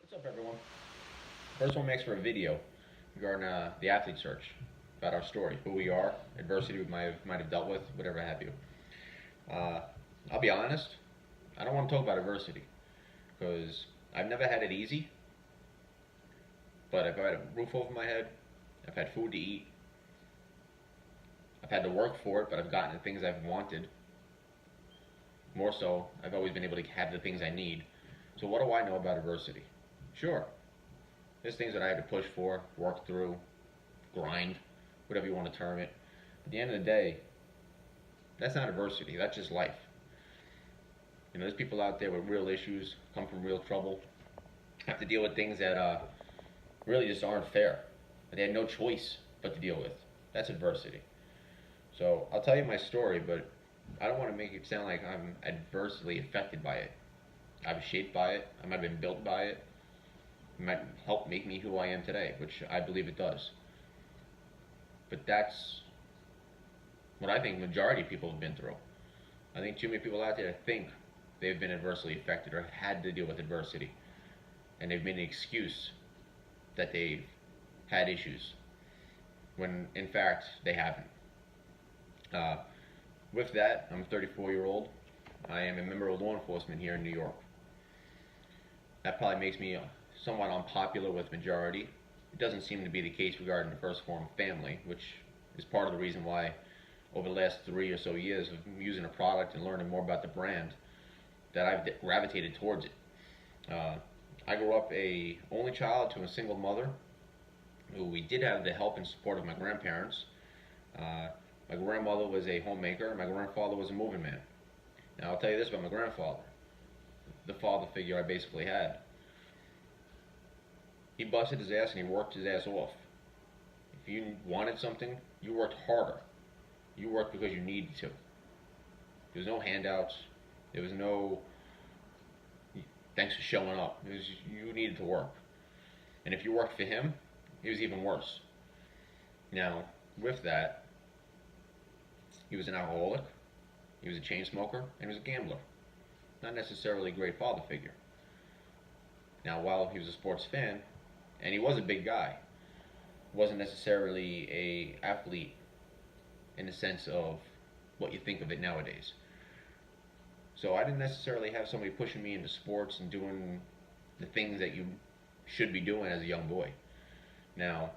What's up, everyone? First one makes for a video regarding the athlete search, about our story, who we are, adversity we might have dealt with, whatever have you. Uh, I'll be honest, I don't want to talk about adversity because I've never had it easy, but I've had a roof over my head, I've had food to eat, I've had to work for it, but I've gotten the things I've wanted. More so, I've always been able to have the things I need. So what do I know about adversity? Sure, there's things that I had to push for, work through, grind, whatever you want to term it. At the end of the day, that's not adversity, that's just life. You know, there's people out there with real issues, come from real trouble, have to deal with things that really just aren't fair. They had no choice but to deal with. That's adversity. So I'll tell you my story, but I don't want to make it sound like I'm adversely affected by it. I was shaped by it. I might have been built by it. It might help make me who I am today, which I believe it does. But that's what I think majority of people have been through. I think too many people out there think they've been adversely affected or had to deal with adversity, and they've made an excuse that they've had issues, when in fact they haven't. With that, I'm a 34-year-old. I am a member of law enforcement here in New York. That probably makes me somewhat unpopular with majority. It doesn't seem to be the case regarding the 1stphorm family, which is part of the reason why over the last 3 or so years of using a product and learning more about the brand that I've gravitated towards it. I grew up a only child to a single mother who we did have the help and support of my grandparents. My grandmother was a homemaker, and my grandfather was a moving man. Now I'll tell you this about my grandfather, the father figure I basically had. He busted his ass and he worked his ass off. If you wanted something, you worked harder. You worked because you needed to. There was no handouts. There was no thanks for showing up. It was you needed to work. And if you worked for him, it was even worse. Now, with that, he was an alcoholic, he was a chain smoker, and he was a gambler. Not necessarily a great father figure. Now, while he was a sports fan, and he was a big guy, wasn't necessarily a athlete in the sense of what you think of it nowadays. So I didn't necessarily have somebody pushing me into sports and doing the things that you should be doing as a young boy. Now,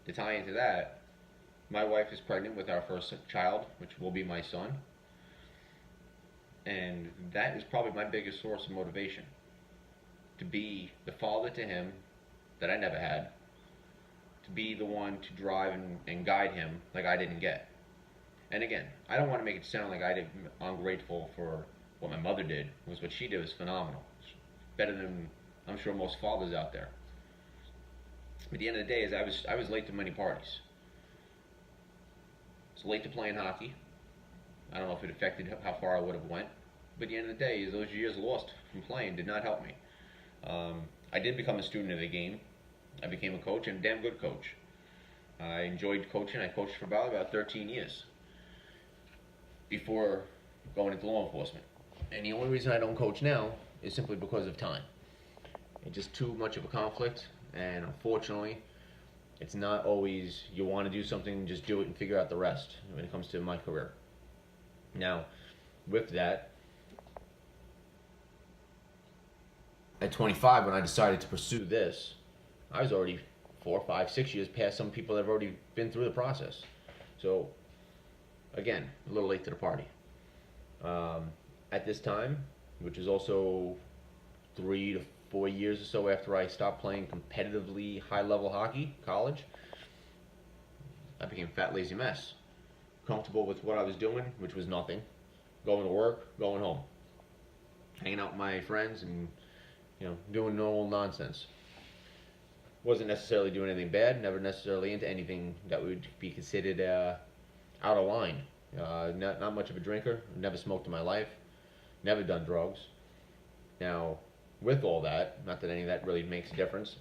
to tie into that, my wife is pregnant with our first child, which will be my son. And that is probably my biggest source of motivation. To be the father to him that I never had. To be the one to drive and guide him like I didn't get. And again, I don't want to make it sound like I'm ungrateful for what my mother did, because what she did was phenomenal. Better than, I'm sure, most fathers out there. At the end of the day, I was late to many parties. I was late to playing hockey. I don't know if it affected how far I would have went. But at the end of the day, those years lost from playing did not help me. I did become a student of the game. I became a coach, and a damn good coach. I enjoyed coaching. I coached for about 13 years before going into law enforcement. And the only reason I don't coach now is simply because of time. It's just too much of a conflict, and unfortunately, it's not always you want to do something, just do it and figure out the rest when it comes to my career. Now, with that, at 25, when I decided to pursue this, I was already 4, 5, 6 years past some people that have already been through the process. So, again, a little late to the party. At this time, which is also 3 to 4 years or so after I stopped playing competitively high-level hockey, college, I became a fat, lazy mess. Comfortable with what I was doing, which was nothing. Going to work, going home. Hanging out with my friends and, doing normal nonsense. Wasn't necessarily doing anything bad, never necessarily into anything that would be considered out of line. Not much of a drinker, never smoked in my life, never done drugs. Now, with all that, not that any of that really makes a difference,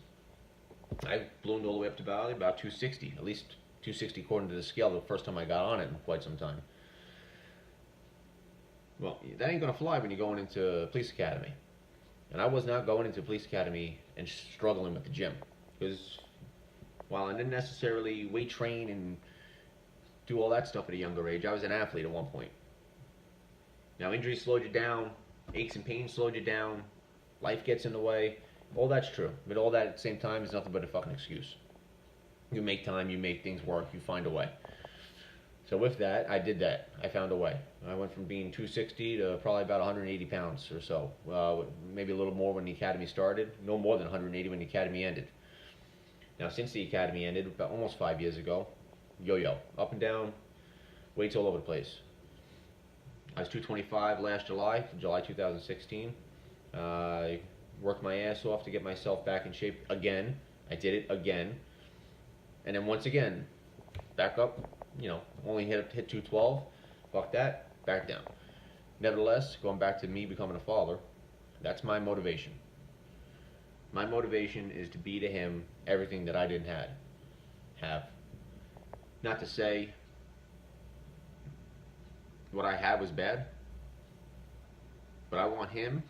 I ballooned all the way up to about 260, at least 260 according to the scale the first time I got on it in quite some time. Well, that ain't gonna fly when you're going into police academy. And I was not going into police academy and struggling with the gym. Because while I didn't necessarily weight train and do all that stuff at a younger age, I was an athlete at one point. Now, injuries slowed you down, aches and pains slowed you down, life gets in the way. All that's true. But all that at the same time is nothing but a fucking excuse. You make time, you make things work, you find a way. So with that, I did that. I found a way. I went from being 260 to probably about 180 pounds or so. Maybe a little more when the academy started. No more than 180 when the academy ended. Now, since the academy ended, about almost 5 years ago, yo-yo, up and down, weights all over the place. I was 225 last July 2016. I worked my ass off to get myself back in shape again. I did it again. And then once again, back up, only hit 212. Fuck that, back down. Nevertheless, going back to me becoming a father, that's my motivation. My motivation is to be to him everything that I didn't have. Not to say what I had was bad, but I want him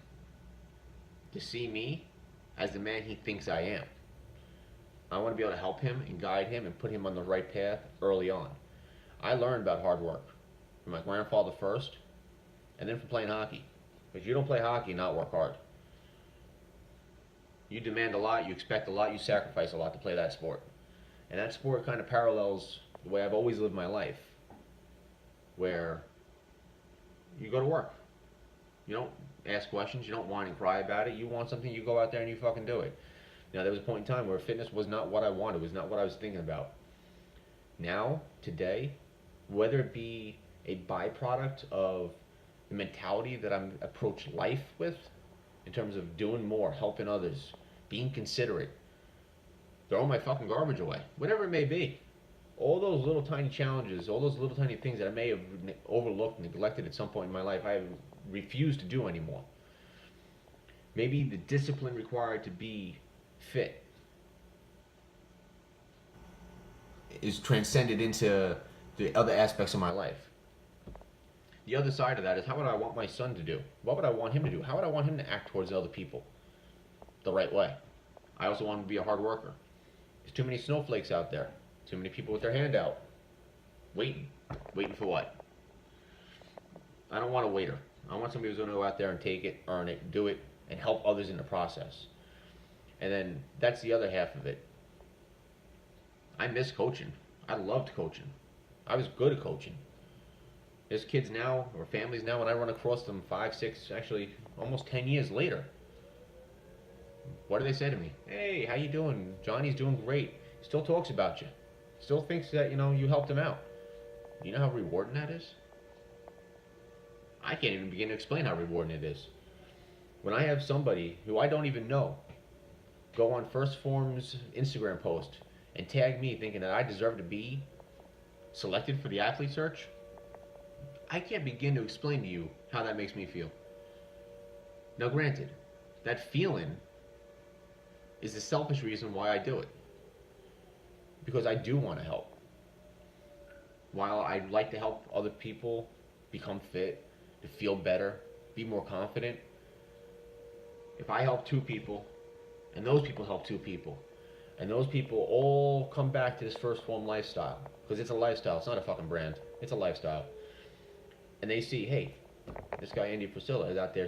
to see me as the man he thinks I am. I want to be able to help him and guide him and put him on the right path early on. I learned about hard work from my grandfather first, and then from playing hockey. Because you don't play hockey and not work hard. You demand a lot, you expect a lot, you sacrifice a lot to play that sport. And that sport kind of parallels the way I've always lived my life, where you go to work. You don't ask questions, you don't whine and cry about it. You want something, you go out there and you fucking do it. Now, there was a point in time where fitness was not what I wanted, was not what I was thinking about. Now, today, whether it be a byproduct of the mentality that I'm approach life with, in terms of doing more, helping others, being considerate, throwing my fucking garbage away, whatever it may be. All those little tiny challenges, all those little tiny things that I may have overlooked, neglected at some point in my life, I refuse to do anymore. Maybe the discipline required to be fit is transcended into the other aspects of my life. The other side of that is, how would I want my son to do? What would I want him to do? How would I want him to act towards other people the right way? I also want him to be a hard worker. There's too many snowflakes out there. Too many people with their hand out. Waiting. Waiting for what? I don't want a waiter. I want somebody who's going to go out there and take it, earn it, do it, and help others in the process. And then that's the other half of it. I miss coaching. I loved coaching. I was good at coaching. There's kids now, or families now, when I run across them 5, 6, actually almost 10 years later. What do they say to me? Hey, how you doing? Johnny's doing great. Still talks about you. Still thinks that, you helped him out. You know how rewarding that is? I can't even begin to explain how rewarding it is. When I have somebody who I don't even know go on 1stphorm's Instagram post and tag me thinking that I deserve to be selected for the athlete search, I can't begin to explain to you how that makes me feel. Now granted, that feeling is the selfish reason why I do it. Because I do want to help. While I'd like to help other people become fit, to feel better, be more confident, if I help 2 people, and those people help 2 people, and those people all come back to this 1stphorm lifestyle, because it's a lifestyle, it's not a fucking brand, it's a lifestyle, and they see, hey, this guy Andy Priscilla is out there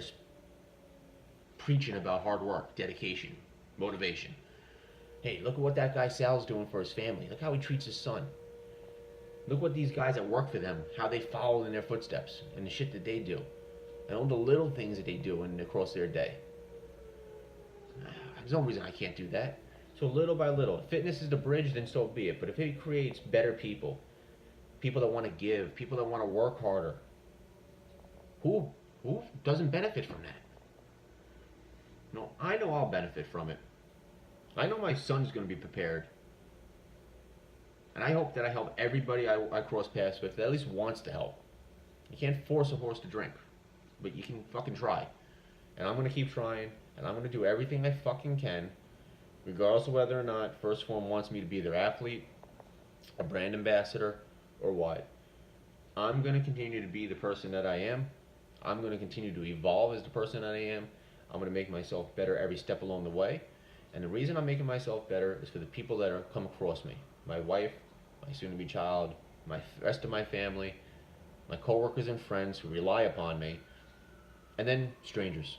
preaching about hard work, dedication, motivation. Hey, look at what that guy Sal's doing for his family. Look how he treats his son. Look what these guys that work for them, how they follow in their footsteps and the shit that they do. And all the little things that they do across their day. There's no reason I can't do that. So little by little, if fitness is the bridge, then so be it. But if it creates better people, people that want to give, people that want to work harder, who doesn't benefit from that? No, I know I'll benefit from it. I know my son's going to be prepared. And I hope that I help everybody I cross paths with that at least wants to help. You can't force a horse to drink, but you can fucking try. And I'm going to keep trying, and I'm going to do everything I fucking can, regardless of whether or not 1stphorm wants me to be their athlete, a brand ambassador, or what. I'm going to continue to be the person that I am. I'm going to continue to evolve as the person that I am. I'm going to make myself better every step along the way. And the reason I'm making myself better is for the people that are come across me. My wife, my soon-to-be child, my rest of my family, my coworkers and friends who rely upon me, and then strangers.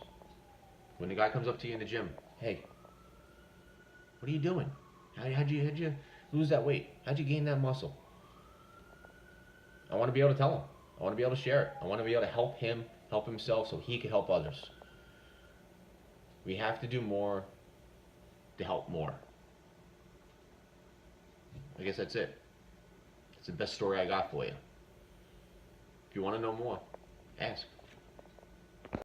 When the guy comes up to you in the gym, hey, what are you doing? How'd you lose that weight? How'd you gain that muscle? I want to be able to tell him. I want to be able to share it. I want to be able to help him help himself so he can help others. We have to do more to help more. I guess that's it. It's the best story I got for you. If you want to know more, ask.